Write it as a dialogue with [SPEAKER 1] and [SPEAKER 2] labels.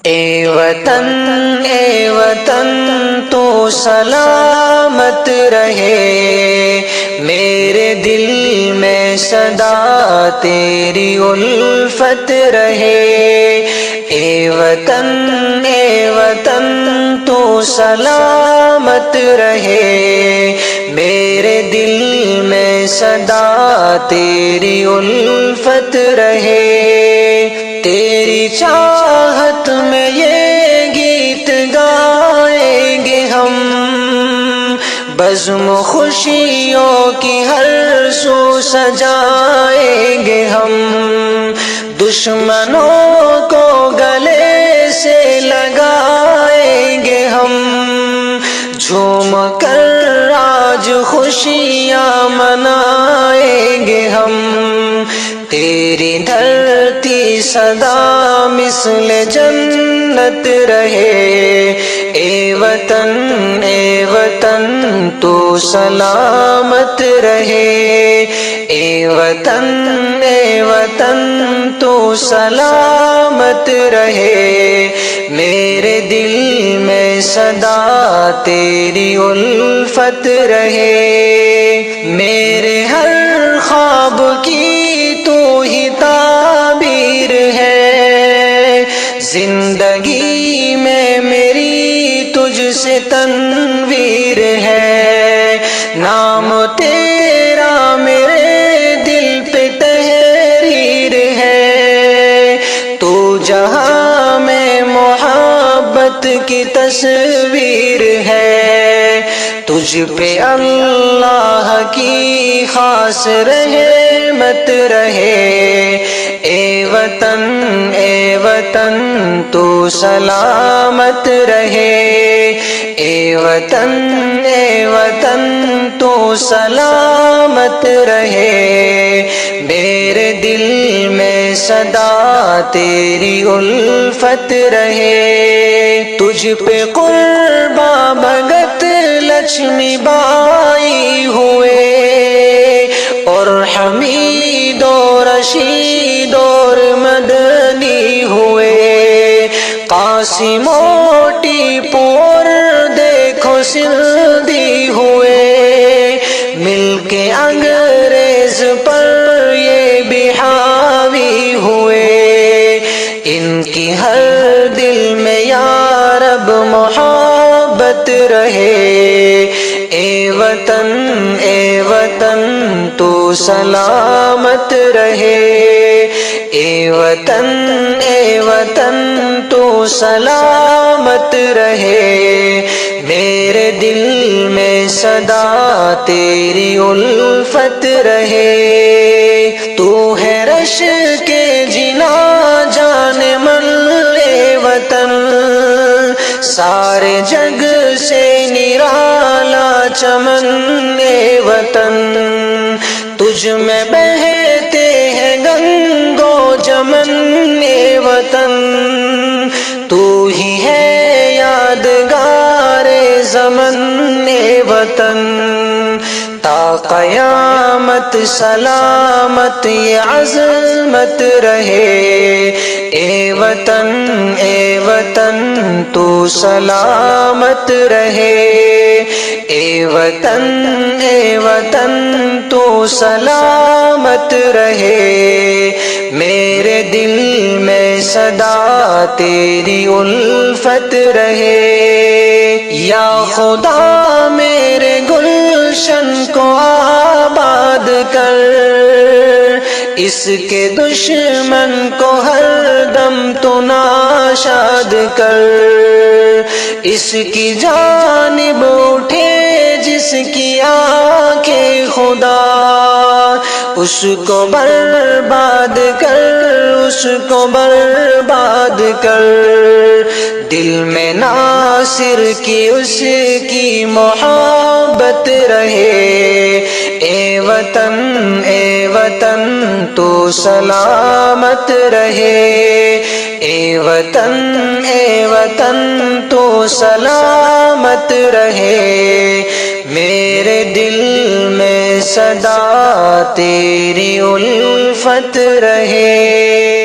[SPEAKER 1] اے وطن تو سلامت رہے، میرے دل میں صدا تیری الفت رہے۔ اے وطن تو سلامت رہے، میرے دل میں صدا تیری الفت رہے۔ تیری چاہت میں یہ گیت گائیں گے ہم، بزم خوشیوں کی ہر سو سجائیں گے ہم، دشمنوں کو گلے سے لگائیں گے ہم، جھوم کر آج خوشیاں منائیں گے ہم۔ تیری دھرتی سدا مثل جنت رہے، اے وطن تو سلامت رہے۔ اے وطن تو سلامت رہے، میرے دل میں صدا تیری الفت رہے۔ میرے ہر خواب کی تو ہی تعبیر ہے، زندگی میں میری تجھ سے تنویر ہے، نام تیرا میرے دل پہ تحریر ہے، تو جہاں میں محبت کی تصویر ہے، تجھ پہ اللہ کی خاص رحمت رہے۔ اے وطن تو سلامت رہے، اے وطن تو سلامت رہے، میرے دل میں صدا تیری الفت رہے۔ تجھ پہ قرباں بھگت لکشمی بائی ہوئے، اور حمید و رشید اور مدنی ہوئے، قاسم و ٹیپو اور دیکھو سندھی ہوئے، مل کے انگریز پر یہ بھی حاوی ہوئے، ان کی ہر دل میں یا رب محبت رہے۔ اے وطن تو سلامت رہے، اے وطن تو سلامت رہے، میرے دل میں صدا تیری الفت رہے۔ تو ہے رش کے جنا جان من اے وطن، سارے جگ سے نرالا چمن اے وطن، تجھ میں بہتے ہیں گنگ و جمن اے وطن، تو ہی ہے یادگار زمن اے وطن، تا قیامت سلامت یہ عظمت رہے۔ اے وطن تو سلامت رہے، اے وطن تو سلامت رہے، میرے دل میں صدا تیری الفت رہے۔ یا خدا میرے گلشن کو آباد کر، اس کے دشمن کو ہر دم تو ناشاد کر، اس کی جانب اٹھے جس کی آنکھیں خدا، اس کو برباد کر، اس کو برباد کر، دل میں ناصر کی اس کی محبت رہے۔ اے وطن تو سلامت رہے، اے وطن تو سلامت رہے، میرے دل میں صدا تیری الفت رہے۔